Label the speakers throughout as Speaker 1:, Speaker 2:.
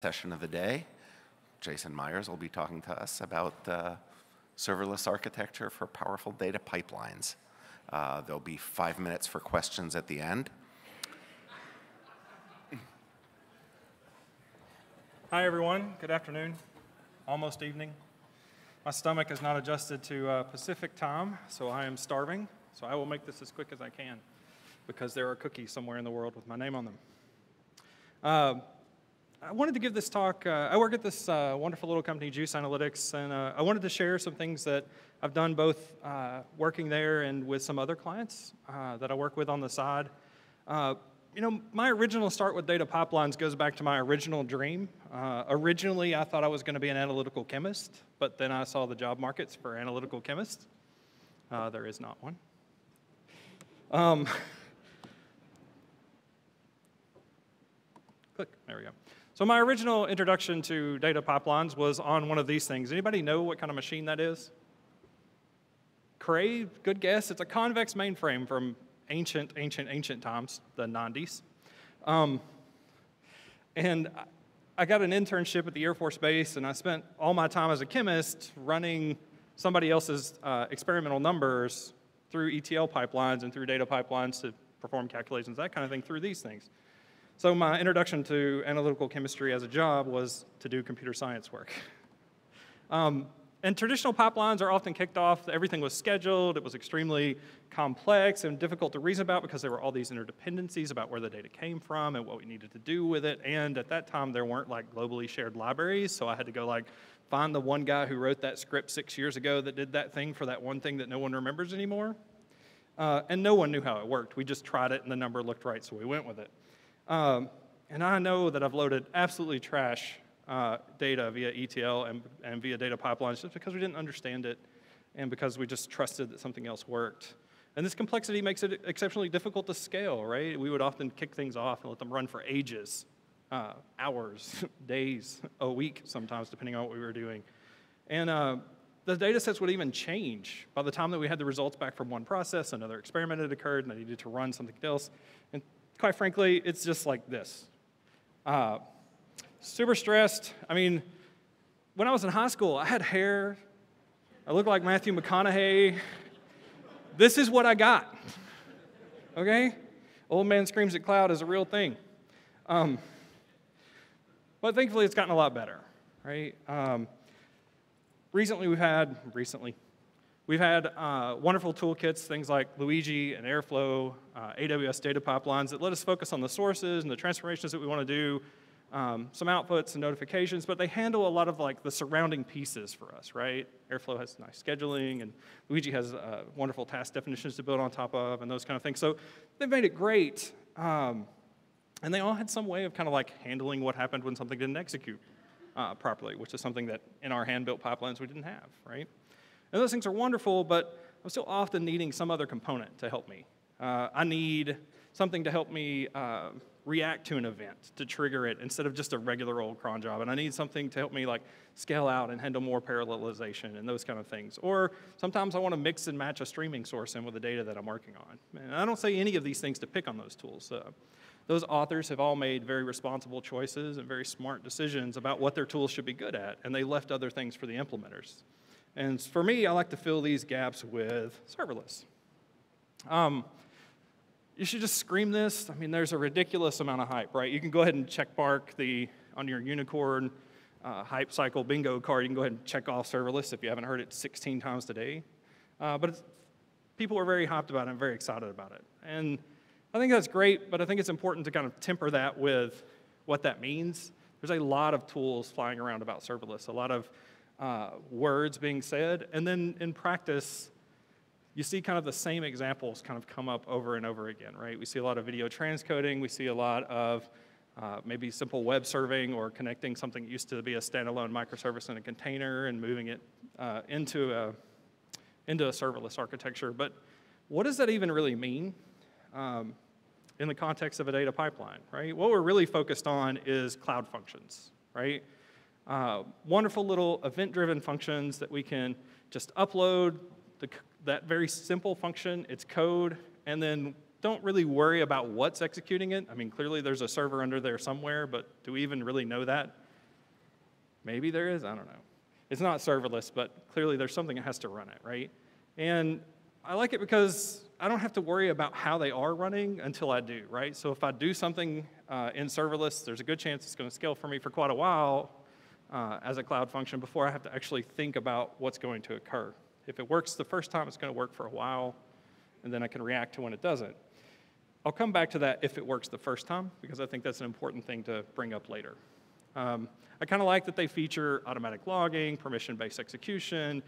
Speaker 1: Session of the day. Jason Myers will be talking to us about serverless architecture for powerful data pipelines. There'll be 5 minutes for questions at the end.
Speaker 2: Hi, everyone. Good afternoon. Almost evening. My stomach has not adjusted to Pacific time, so I am starving. So I will make this as quick as I can because there are cookies somewhere in the world with my name on them. I wanted to give this talk. I work at this wonderful little company, Juice Analytics, and I wanted to share some things that I've done both working there and with some other clients that I work with on the side. You know, my original start with data pipelines goes back to my original dream. Originally, I thought I was going to be an analytical chemist, but then I saw the job markets for analytical chemists. There is not one. Click, there we go. So my original introduction to data pipelines was on one of these things. Anybody know what kind of machine that is? Cray, good guess. It's a convex mainframe from ancient times, the 90s. And I got an internship at the Air Force Base, and I spent all my time as a chemist running somebody else's experimental numbers through ETL pipelines and through data pipelines to perform calculations, that kind of thing, through these things. So my introduction to analytical chemistry as a job was to do computer science work. And traditional pipelines are often kicked off. Everything was scheduled. It was extremely complex and difficult to reason about because there were all these interdependencies about where the data came from and what we needed to do with it. And at that time, there weren't like globally shared libraries, so I had to go like find the one guy who wrote that script 6 years ago that did that thing for that one thing that no one remembers anymore. And no one knew how it worked. We just tried it, and the number looked right, so we went with it. And I know that I've loaded absolutely trash data via ETL and via data pipelines just because we didn't understand it and because we just trusted that something else worked. And this complexity makes it exceptionally difficult to scale, right? We would often kick things off and let them run for ages, hours, days, a week sometimes, depending on what we were doing. And the data sets would even change. By the time that we had the results back from one process, another experiment had occurred, and I needed to run something else. And quite frankly, it's just like this. Super stressed. I mean, when I was in high school, I had hair. I looked like Matthew McConaughey. This is what I got. Okay? Old man screams at cloud is a real thing. But thankfully, it's gotten a lot better, right? Recently, we've had wonderful toolkits, things like Luigi and Airflow, AWS data pipelines that let us focus on the sources and the transformations that we want to do, some outputs and notifications, but they handle a lot of like the surrounding pieces for us, right? Airflow has nice scheduling, and Luigi has wonderful task definitions to build on top of, and those kind of things. So they've made it great, and they all had some way of kind of like handling what happened when something didn't execute properly, which is something that in our hand-built pipelines we didn't have, right? And those things are wonderful, but I'm still often needing some other component to help me. I need something to help me react to an event, to trigger it, instead of just a regular old cron job. And I need something to help me like scale out and handle more parallelization and those kind of things. Or sometimes I want to mix and match a streaming source in with the data that I'm working on. And I don't say any of these things to pick on those tools. Those authors have all made very responsible choices and very smart decisions about what their tools should be good at, and they left other things for the implementers. And for me, I like to fill these gaps with serverless. You should just scream this. I mean, there's a ridiculous amount of hype, right? You can go ahead and check mark on your unicorn hype cycle bingo card. You can go ahead and check off serverless if you haven't heard it 16 times today. But people are very hyped about it and very excited about it. And I think that's great, but I think it's important to kind of temper that with what that means. There's a lot of tools flying around about serverless, a lot of words being said, and then in practice, you see kind of the same examples kind of come up over and over again, right? We see a lot of video transcoding, we see a lot of maybe simple web serving or connecting something that used to be a standalone microservice in a container and moving it into a serverless architecture. But what does that even really mean in the context of a data pipeline, right? What we're really focused on is cloud functions, right? Wonderful little event-driven functions that we can just upload that very simple function, its code, and then don't really worry about what's executing it. I mean, clearly there's a server under there somewhere, but do we even really know that? Maybe there is, I don't know. It's not serverless, but clearly there's something that has to run it, right? And I like it because I don't have to worry about how they are running until I do, right? So if I do something in serverless, there's a good chance it's going to scale for me for quite a while as a cloud function before I have to actually think about what's going to occur. If it works the first time, it's going to work for a while, and then I can react to when it doesn't. I'll come back to that if it works the first time, because I think that's an important thing to bring up later. I kind of like that they feature automatic logging, permission-based execution.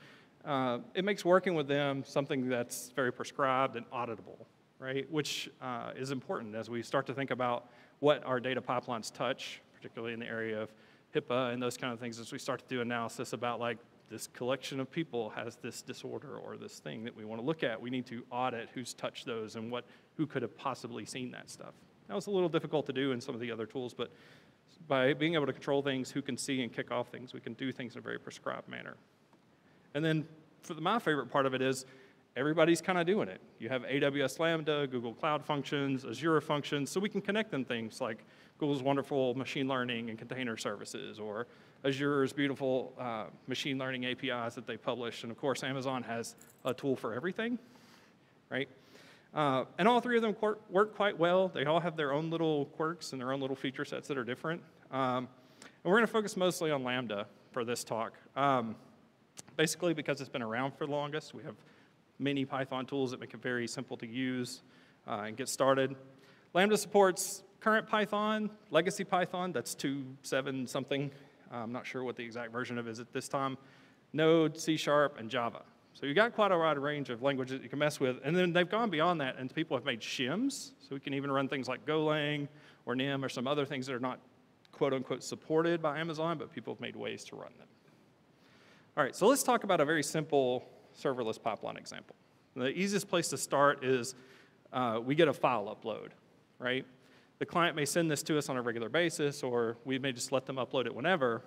Speaker 2: It makes working with them something that's very prescribed and auditable, right? Which is important as we start to think about what our data pipelines touch, particularly in the area of HIPAA and those kind of things, as we start to do analysis about like this collection of people has this disorder or this thing that we want to look at. We need to audit who's touched those and who could have possibly seen that stuff. That was a little difficult to do in some of the other tools, but by being able to control things, who can see and kick off things, we can do things in a very prescribed manner. And then my favorite part of it is everybody's kind of doing it. You have AWS Lambda, Google Cloud Functions, Azure Functions, so we can connect them things like Google's wonderful machine learning and container services, or Azure's beautiful machine learning APIs that they publish. And of course, Amazon has a tool for everything, right? And all three of them work quite well. They all have their own little quirks and their own little feature sets that are different. And we're going to focus mostly on Lambda for this talk. Basically, because it's been around for the longest, we have many Python tools that make it very simple to use and get started. Lambda supports current Python, legacy Python, that's 2.7 something. I'm not sure what the exact version of it is at this time. Node, C#, and Java. So you've got quite a wide range of languages that you can mess with. And then they've gone beyond that, and people have made shims. So we can even run things like Golang or NIM or some other things that are not quote-unquote supported by Amazon, but people have made ways to run them. All right, so let's talk about a very simple serverless pipeline example. The easiest place to start is we get a file upload, right? The client may send this to us on a regular basis, or we may just let them upload it whenever.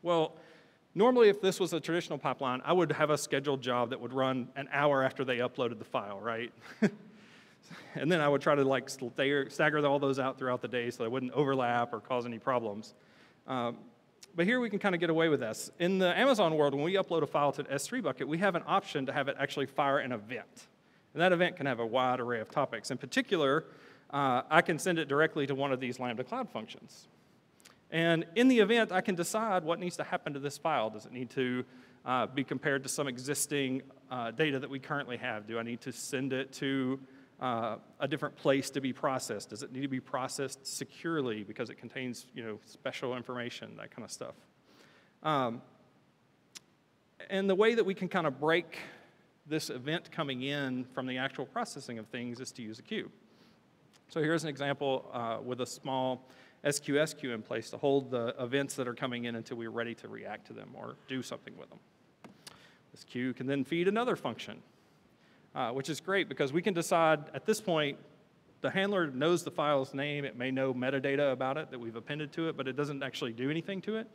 Speaker 2: Well, normally if this was a traditional pipeline, I would have a scheduled job that would run an hour after they uploaded the file, right? And then I would try to like stagger all those out throughout the day so they wouldn't overlap or cause any problems. But here we can kind of get away with this. In the Amazon world, when we upload a file to an S3 bucket, we have an option to have it actually fire an event. And that event can have a wide array of topics. In particular, I can send it directly to one of these Lambda Cloud Functions. And in the event, I can decide what needs to happen to this file. Does it need to be compared to some existing data that we currently have? Do I need to send it to a different place to be processed? Does it need to be processed securely because it contains, special information, that kind of stuff? And the way that we can kind of break this event coming in from the actual processing of things is to use a queue. So here's an example with a small SQS queue in place to hold the events that are coming in until we're ready to react to them or do something with them. This queue can then feed another function, which is great because we can decide at this point, the handler knows the file's name. It may know metadata about it that we've appended to it, but it doesn't actually do anything to it.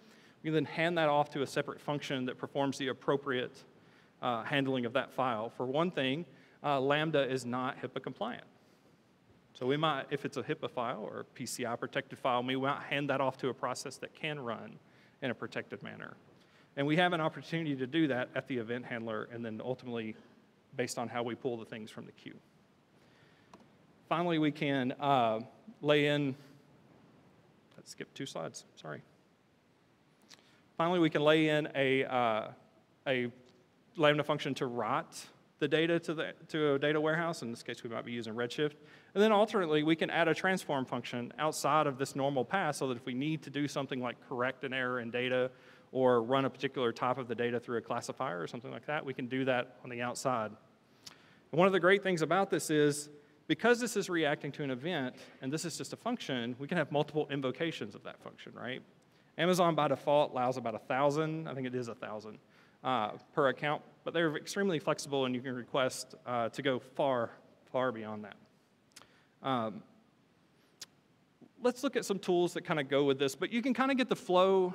Speaker 2: We can then hand that off to a separate function that performs the appropriate handling of that file. For one thing, Lambda is not HIPAA compliant. So we might, if it's a HIPAA file or a PCI protected file, we might hand that off to a process that can run in a protected manner. And we have an opportunity to do that at the event handler and then ultimately based on how we pull the things from the queue. Finally, we can lay in, let's skip 2 slides, sorry. Finally, we can lay in a Lambda function to write the data to a data warehouse. In this case, we might be using Redshift. And then alternately, we can add a transform function outside of this normal path so that if we need to do something like correct an error in data or run a particular type of the data through a classifier or something like that, we can do that on the outside. And one of the great things about this is because this is reacting to an event and this is just a function, we can have multiple invocations of that function, right? Amazon by default allows about 1,000, I think it is 1,000 per account, but they're extremely flexible and you can request to go far, far beyond that. Let's look at some tools that kind of go with this, but you can kind of get the flow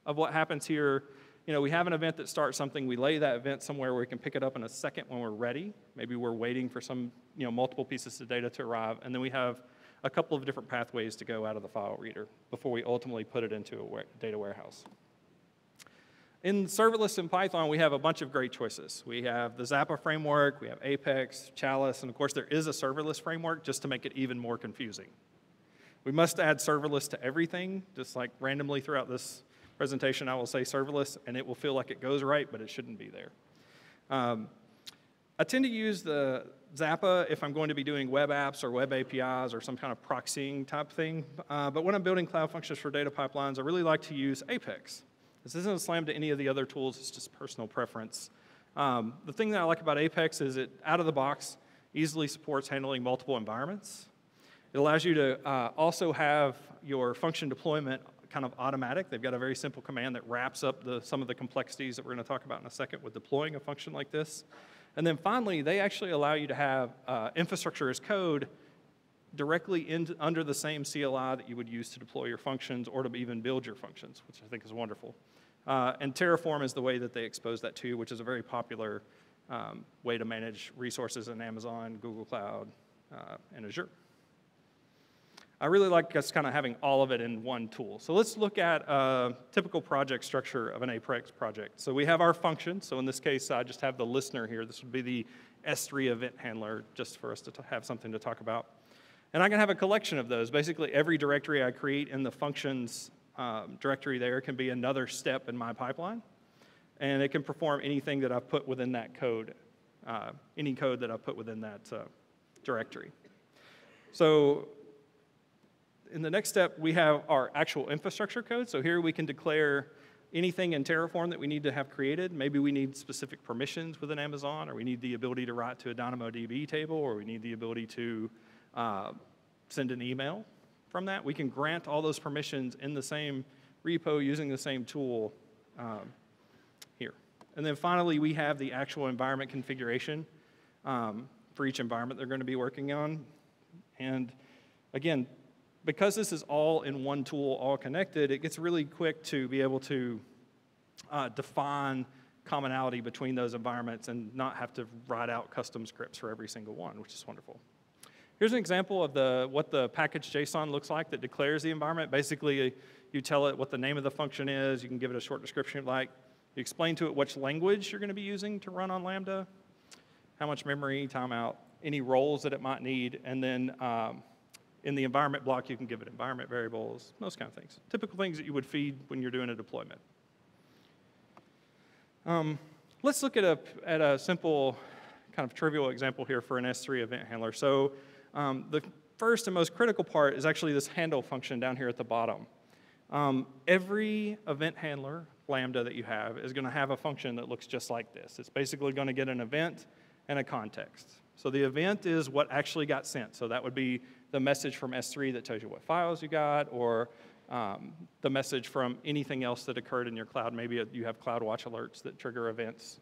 Speaker 2: of what happens here. We have an event that starts something, we lay that event somewhere where we can pick it up in a second when we're ready. Maybe we're waiting for some, multiple pieces of data to arrive, and then we have a couple of different pathways to go out of the file reader before we ultimately put it into a data warehouse. In serverless in Python, we have a bunch of great choices. We have the Zappa framework, we have Apex, Chalice, and of course there is a serverless framework just to make it even more confusing. We must add serverless to everything, just like randomly throughout this presentation I will say serverless, and it will feel like it goes right, but it shouldn't be there. I tend to use the Zappa if I'm going to be doing web apps or web APIs or some kind of proxying type thing, but when I'm building cloud functions for data pipelines, I really like to use Apex. This isn't a slam to any of the other tools, it's just personal preference. The thing that I like about Apex is it, out of the box, easily supports handling multiple environments. It allows you to also have your function deployment kind of automatic. They've got a very simple command that wraps up some of the complexities that we're going to talk about in a second with deploying a function like this. And then finally, they actually allow you to have infrastructure as code directly under the same CLI that you would use to deploy your functions or to even build your functions, which I think is wonderful. And Terraform is the way that they expose that to, which is a very popular way to manage resources in Amazon, Google Cloud, and Azure. I really like us kind of having all of it in one tool. So let's look at a typical project structure of an Apex project. So we have our function. So in this case, I just have the listener here. This would be the S3 event handler, just for us to have something to talk about. And I can have a collection of those. Basically, every directory I create in the functions directory there can be another step in my pipeline. And it can perform anything that I've put within that code, any code that I've put within that directory. So in the next step, we have our actual infrastructure code. So here we can declare anything in Terraform that we need to have created. Maybe we need specific permissions within Amazon, or we need the ability to write to a DynamoDB table, or we need the ability to send an email from that. We can grant all those permissions in the same repo using the same tool here. And then finally, we have the actual environment configuration for each environment they're going to be working on. And again, because this is all in one tool, all connected, it gets really quick to be able to define commonality between those environments and not have to write out custom scripts for every single one, which is wonderful. Here's an example of what the package JSON looks like that declares the environment. Basically, you tell it what the name of the function is. You can give it a short description like. You explain to it which language you're going to be using to run on Lambda, how much memory, timeout, any roles that it might need, and then in the environment block, you can give it environment variables, those kind of things. Typical things that you would feed when you're doing a deployment. Let's look at a simple kind of trivial example here for an S3 event handler. So the first and most critical part is actually this handle function down here at the bottom. Every event handler, Lambda, that you have is going to have a function that looks just like this. It's basically going to get an event and a context. So the event is what actually got sent. So that would be the message from S3 that tells you what files you got, or the message from anything else that occurred in your cloud. Maybe you have CloudWatch alerts that trigger events.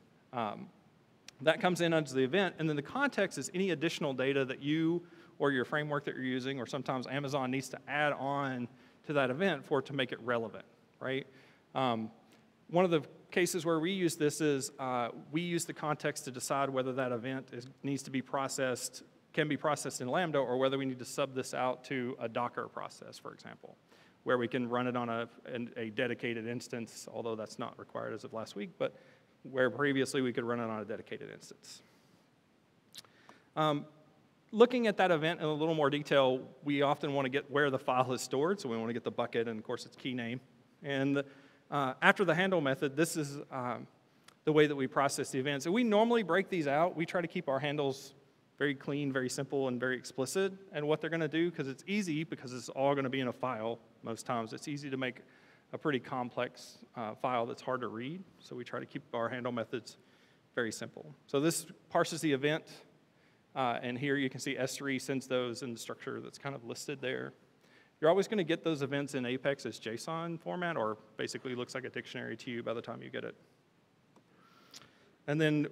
Speaker 2: That comes in as the event, and then the context is any additional data that you or your framework that you're using, or sometimes Amazon needs to add on to that event for it to make it relevant, right? One of the cases where we use this is we use the context to decide whether that event needs to be processed, can be processed in Lambda, or whether we need to sub this out to a Docker process, for example, where we can run it on a dedicated instance, although that's not required as of last week, but where previously we could run it on a dedicated instance. Looking at that event in a little more detail, we often want to get where the file is stored, so we want to get the bucket and, of course, its key name. And after the handle method, this is the way that we process the events. And we normally break these out. We try to keep our handles very clean, very simple, and very explicit in what they're going to do, because it's easy, because it's all going to be in a file most times. It's easy to make a pretty complex file that's hard to read, so we try to keep our handle methods very simple. So this parses the event, and here you can see S3 sends those in the structure that's kind of listed there. You're always going to get those events in Apex as JSON format, or basically looks like a dictionary to you by the time you get it. And then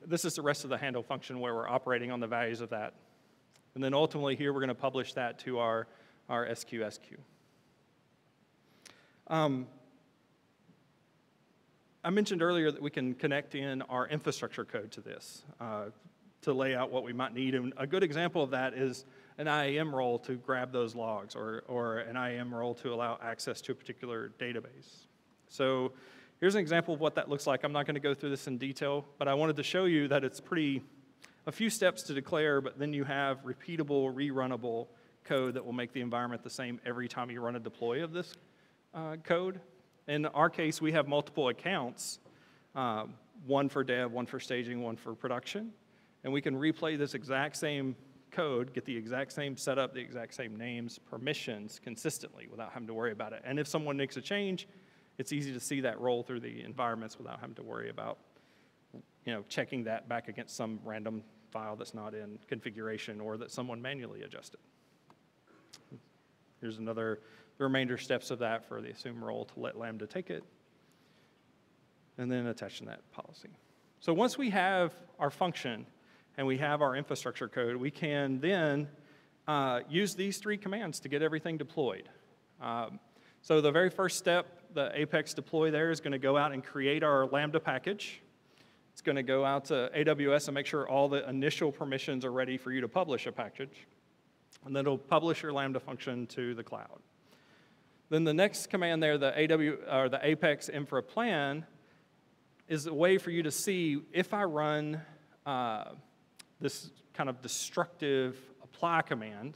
Speaker 2: this is the rest of the handle function where we're operating on the values of that. And then ultimately here we're going to publish that to our SQSQ. I mentioned earlier that we can connect in our infrastructure code to this to lay out what we might need. And a good example of that is an IAM role to grab those logs, or an IAM role to allow access to a particular database. So Here's an example of what that looks like. I'm not going to go through this in detail, but I wanted to show you that it's a few steps to declare, but then you have repeatable, rerunnable code that will make the environment the same every time you run a deploy of this code. In our case, we have multiple accounts, one for dev, one for staging, one for production, and we can replay this exact same code, get the exact same setup, the exact same names, permissions consistently without having to worry about it. And if someone makes a change, it's easy to see that roll through the environments without having to worry about, checking that back against some random file that's not in configuration or that someone manually adjusted. Here's the remainder steps of that for the assume role to let Lambda take it, and then attaching that policy. So once we have our function and we have our infrastructure code, we can then use these 3 commands to get everything deployed. So the very first step, the Apex deploy there, is going to go out and create our Lambda package. It's going to go out to AWS and make sure all the initial permissions are ready for you to publish a package. And then it'll publish your Lambda function to the cloud. Then the next command there, the Apex Intre Plan, is a way for you to see if I run this kind of destructive apply command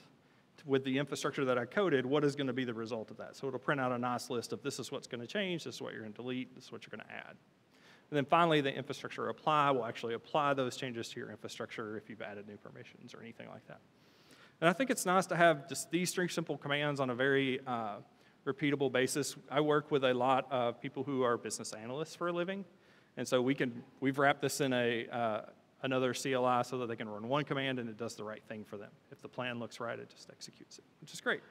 Speaker 2: with the infrastructure that I coded, what is going to be the result of that? So it'll print out a nice list of this is what's going to change, this is what you're going to delete, this is what you're going to add. And then finally, the infrastructure apply will actually apply those changes to your infrastructure if you've added new permissions or anything like that. And I think it's nice to have just these 3 simple commands on a very repeatable basis. I work with a lot of people who are business analysts for a living, and so we've wrapped this in another CLI so that they can run one command and it does the right thing for them. If the plan looks right, it just executes it, which is great.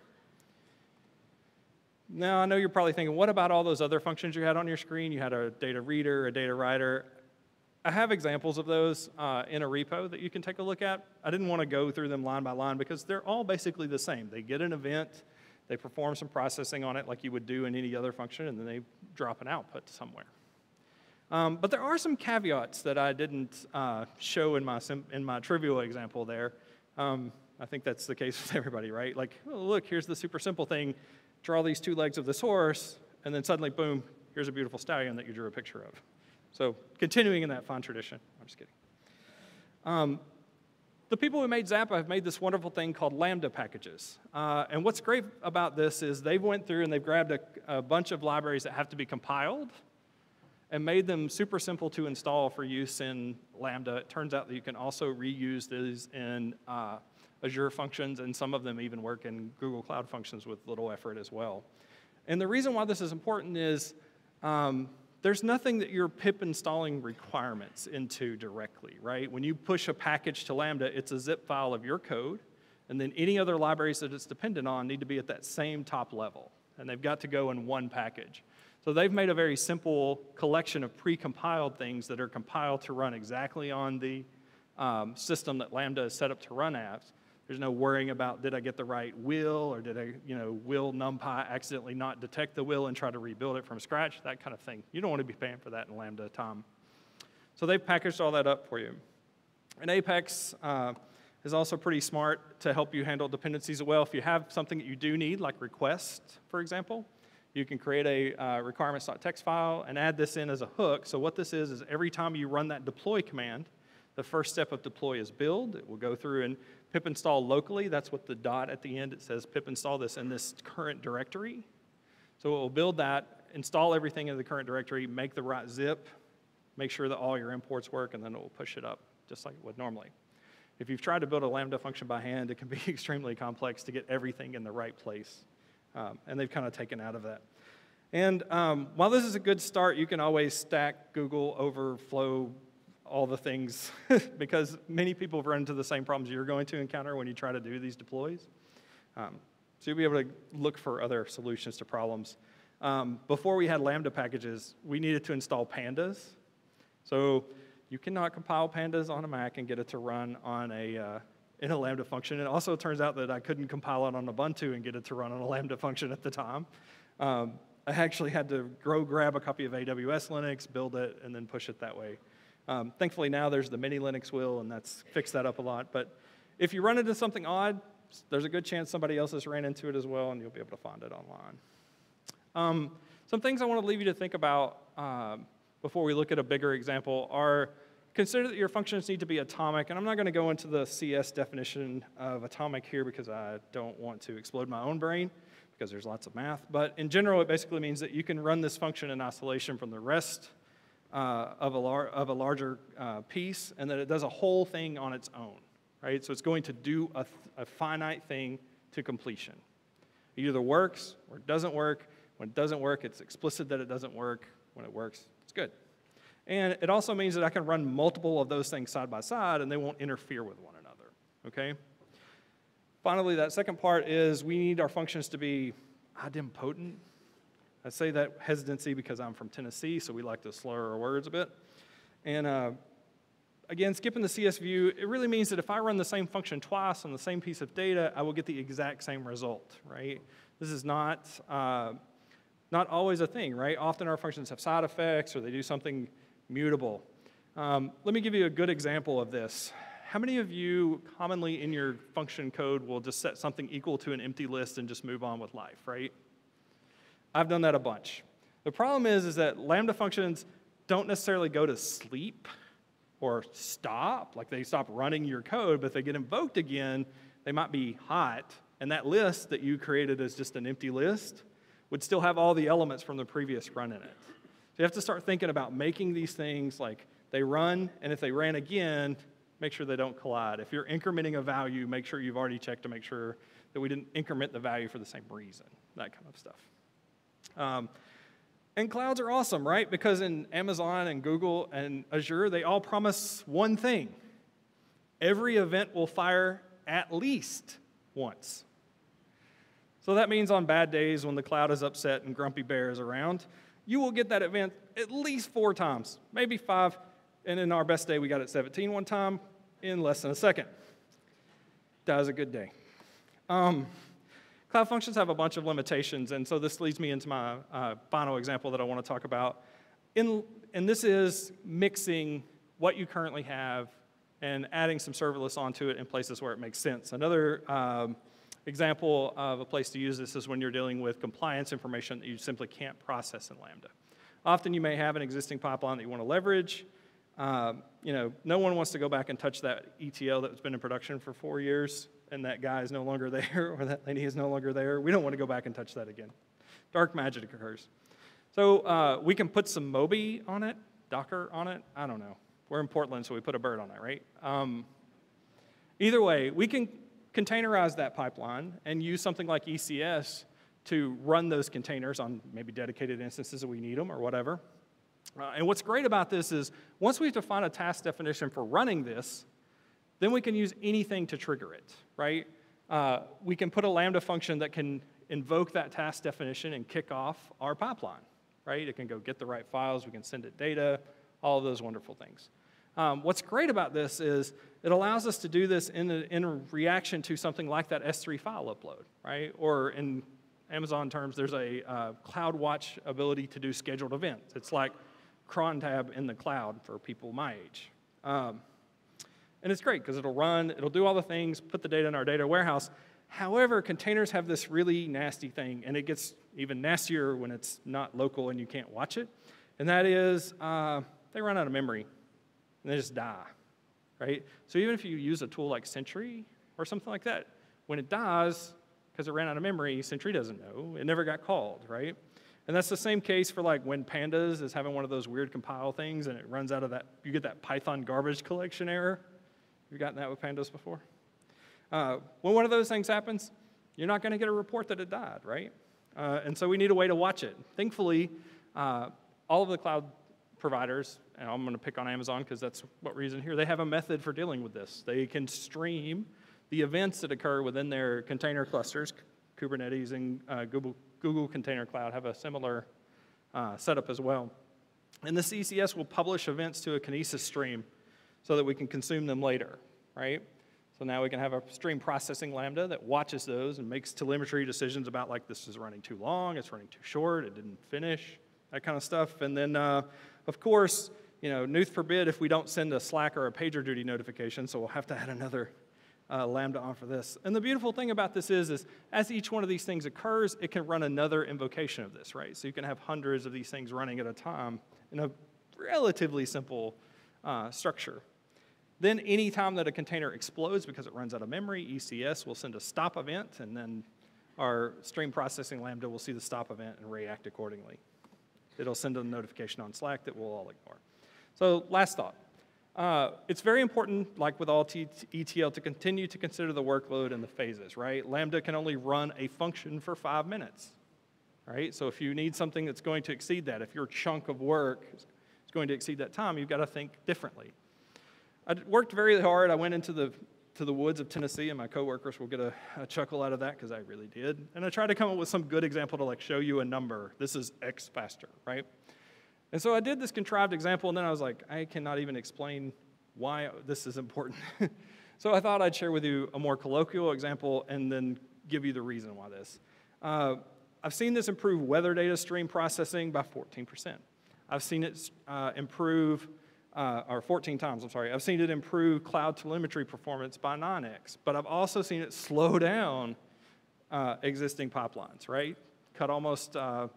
Speaker 2: Now, I know you're probably thinking, what about all those other functions you had on your screen? You had a data reader, a data writer. I have examples of those in a repo that you can take a look at. I didn't want to go through them line by line because they're all basically the same. They get an event, they perform some processing on it like you would do in any other function, and then they drop an output somewhere. But there are some caveats that I didn't show in my trivial example there. I think that's the case with everybody, right? Like, oh, look, here's the super simple thing. Draw these 2 legs of this horse, and then suddenly, boom, here's a beautiful stallion that you drew a picture of. So continuing in that fine tradition. I'm just kidding. The people who made Zappa have made this wonderful thing called Lambda packages. And what's great about this is they went through and they've grabbed a bunch of libraries that have to be compiled and made them super simple to install for use in Lambda. It turns out that you can also reuse these in Azure functions, and some of them even work in Google Cloud Functions with little effort as well. And the reason why this is important is there's nothing that you're pip installing requirements into directly, right? When you push a package to Lambda, it's a zip file of your code, and then any other libraries that it's dependent on need to be at that same top level, and they've got to go in one package. So they've made a very simple collection of pre-compiled things that are compiled to run exactly on the system that Lambda is set up to run as. There's no worrying about, did I get the right will, or did I, will NumPy accidentally not detect the will and try to rebuild it from scratch, that kind of thing. You don't want to be paying for that in Lambda time. So they've packaged all that up for you. And Apex is also pretty smart to help you handle dependencies well. If you have something that you do need, like request, for example, you can create a requirements.txt file and add this in as a hook. So what this is every time you run that deploy command, the first step of deploy is build. It will go through and pip install locally. That's what the dot at the end, it says pip install this in this current directory. So it will build that, install everything in the current directory, make the right zip, make sure that all your imports work, and then it will push it up just like it would normally. If you've tried to build a Lambda function by hand, it can be extremely complex to get everything in the right place. And they've kind of taken out of that. And while this is a good start, you can always stack Google Overflow all the things because many people run into the same problems you're going to encounter when you try to do these deploys. So you'll be able to look for other solutions to problems. Before we had Lambda packages, we needed to install pandas. So you cannot compile pandas on a Mac and get it to run on in a Lambda function. It also turns out that I couldn't compile it on Ubuntu and get it to run on a Lambda function at the time. I actually had to grab a copy of AWS Linux, build it, and then push it that way. Thankfully now there's the mini Linux wheel, and that's fixed that up a lot. But if you run into something odd, there's a good chance somebody else has ran into it as well, and you'll be able to find it online. Some things I want to leave you to think about before we look at a bigger example are, consider that your functions need to be atomic, and I'm not going to go into the CS definition of atomic here because I don't want to explode my own brain, because there's lots of math, but in general, it basically means that you can run this function in isolation from the rest of a larger piece, and that it does a whole thing on its own, right? So it's going to do a finite thing to completion. It either works or it doesn't work. When it doesn't work, it's explicit that it doesn't work. When it works, it's good. And it also means that I can run multiple of those things side by side, and they won't interfere with one another, okay? Finally, that second part is we need our functions to be idempotent. I say that hesitancy because I'm from Tennessee, so we like to slur our words a bit. And again, skipping the CS view, it really means that if I run the same function twice on the same piece of data, I will get the exact same result, right? This is not always a thing, right? Often our functions have side effects or they do something mutable. Let me give you a good example of this. How many of you commonly in your function code will just set something equal to an empty list and just move on with life, right? I've done that a bunch. The problem is that Lambda functions don't necessarily go to sleep or stop, like they stop running your code, but if they get invoked again, they might be hot, and that list that you created as just an empty list would still have all the elements from the previous run in it. So you have to start thinking about making these things like they run, and if they ran again, make sure they don't collide. If you're incrementing a value, make sure you've already checked to make sure that we didn't increment the value for the same reason, that kind of stuff. And clouds are awesome, right? Because in Amazon and Google and Azure, they all promise one thing. Every event will fire at least once. So that means on bad days when the cloud is upset and Grumpy Bear is around, you will get that event at least 4 times, maybe 5. And in our best day, we got it 17 one time in less than a second. That was a good day. Cloud functions have a bunch of limitations, and so this leads me into my final example that I want to talk about. And this is mixing what you currently have and adding some serverless onto it in places where it makes sense. Another example of a place to use this is when you're dealing with compliance information that you simply can't process in Lambda. Often you may have an existing pipeline that you want to leverage. No one wants to go back and touch that ETL that's been in production for 4 years, and that guy is no longer there, or that lady is no longer there. We don't want to go back and touch that again. Dark magic occurs. So we can put some Moby on it, Docker on it, I don't know. We're in Portland, so we put a bird on it, right? Either way, we can containerize that pipeline and use something like ECS to run those containers on maybe dedicated instances that we need them or whatever. And what's great about this is once we define a task definition for running this, then we can use anything to trigger it, right? We can put a Lambda function that can invoke that task definition and kick off our pipeline, right? It can go get the right files, we can send it data, all of those wonderful things. What's great about this is it allows us to do this in reaction to something like that S3 file upload, right? Or in Amazon terms, there's a CloudWatch ability to do scheduled events. It's like cron tab in the cloud for people my age. And it's great because it'll run, it'll do all the things, put the data in our data warehouse. However, containers have this really nasty thing, and it gets even nastier when it's not local and you can't watch it. And that is, they run out of memory, and they just die, right? So even if you use a tool like Sentry or something like that, when it dies, because it ran out of memory, Sentry doesn't know. It never got called, right? And that's the same case for like when Pandas is having one of those weird compile things, and it runs out of that, you get that Python garbage collection error. You've gotten that with Pandas before? When one of those things happens, you're not going to get a report that it died, right? And so we need a way to watch it. Thankfully, all of the cloud providers, and I'm going to pick on Amazon because that's what we're using here, they have a method for dealing with this. They can stream the events that occur within their container clusters. Kubernetes and Google Container Cloud have a similar setup as well. And this ECS will publish events to a Kinesis stream so that we can consume them later, right? So now we can have a stream processing Lambda that watches those and makes telemetry decisions about like this is running too long, it's running too short, it didn't finish, that kind of stuff. And then, of course, nuth forbid if we don't send a Slack or a PagerDuty notification, so we'll have to add another Lambda on for this. And the beautiful thing about this is as each one of these things occurs, it can run another invocation of this, right? So you can have hundreds of these things running at a time in a relatively simple structure. Then any time that a container explodes because it runs out of memory, ECS will send a stop event, and then our stream processing Lambda will see the stop event and react accordingly. It'll send a notification on Slack that we'll all ignore. So last thought. It's very important, like with all ETL, to continue to consider the workload and the phases, right? Lambda can only run a function for 5 minutes, right? So if you need something that's going to exceed that, if your chunk of work is going to exceed that time, you've got to think differently. I worked very hard. I went into the woods of Tennessee, and my coworkers will get a chuckle out of that because I really did. And I tried to come up with some good example to like show you a number. This is X faster, right? And so I did this contrived example, and then I was like, I cannot even explain why this is important. So I thought I'd share with you a more colloquial example and then give you the reason why this. I've seen this improve weather data stream processing by 14%. I've seen it improve, or 14 times, I'm sorry. I've seen it improve cloud telemetry performance by 9x, but I've also seen it slow down existing pipelines, right? Cut almost a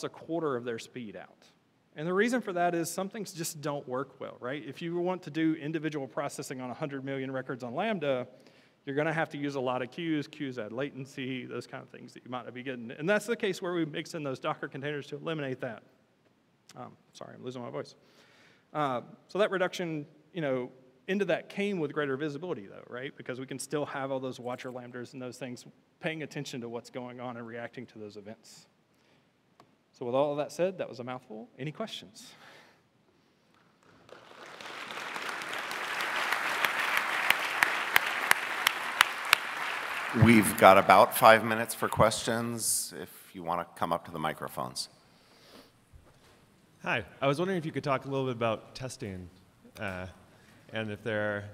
Speaker 2: quarter of their speed out. And the reason for that is some things just don't work well, right? If you want to do individual processing on 100 million records on Lambda, you're going to have to use a lot of queues. Queues add latency, those kind of things that you might not be getting. And that's the case where we mix in those Docker containers to eliminate that. Sorry, I'm losing my voice. So that reduction, into that came with greater visibility, though, right? Because we can still have all those watcher lambdas and those things paying attention to what's going on and reacting to those events. So with all of that said, that was a mouthful. Any questions?
Speaker 1: We've got about 5 minutes for questions if you want to come up to the microphones.
Speaker 3: Hi, I was wondering if you could talk a little bit about testing and if there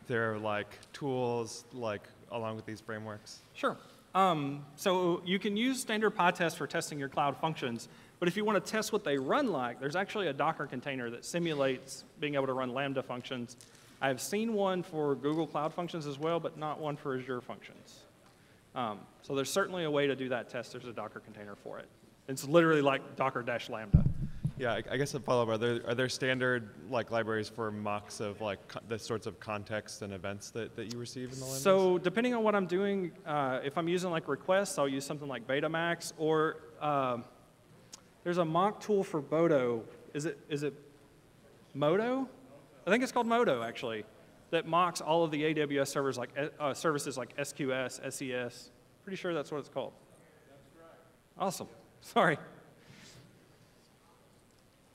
Speaker 3: are like tools like along with these frameworks.
Speaker 2: Sure. So you can use standard PyTest for testing your cloud functions, but if you want to test what they run like, there's actually a Docker container that simulates being able to run Lambda functions. I've seen one for Google Cloud Functions as well, but not one for Azure Functions. So there's certainly a way to do that test. There's a Docker container for it. It's literally like Docker-Lambda.
Speaker 3: Yeah, I guess a follow-up. Are there standard like libraries for mocks of like the sorts of context and events that you receive in the Lambdas?
Speaker 2: So depending on what I'm doing, if I'm using like requests, I'll use something like Betamax, or there's a mock tool for Bodo. Is it Modo? I think it's called Modo actually, that mocks all of the AWS servers like services like SQS, SES. Pretty sure that's what it's called. That's correct. Awesome. Sorry.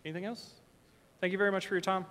Speaker 2: Anything else? Thank you very much for your time.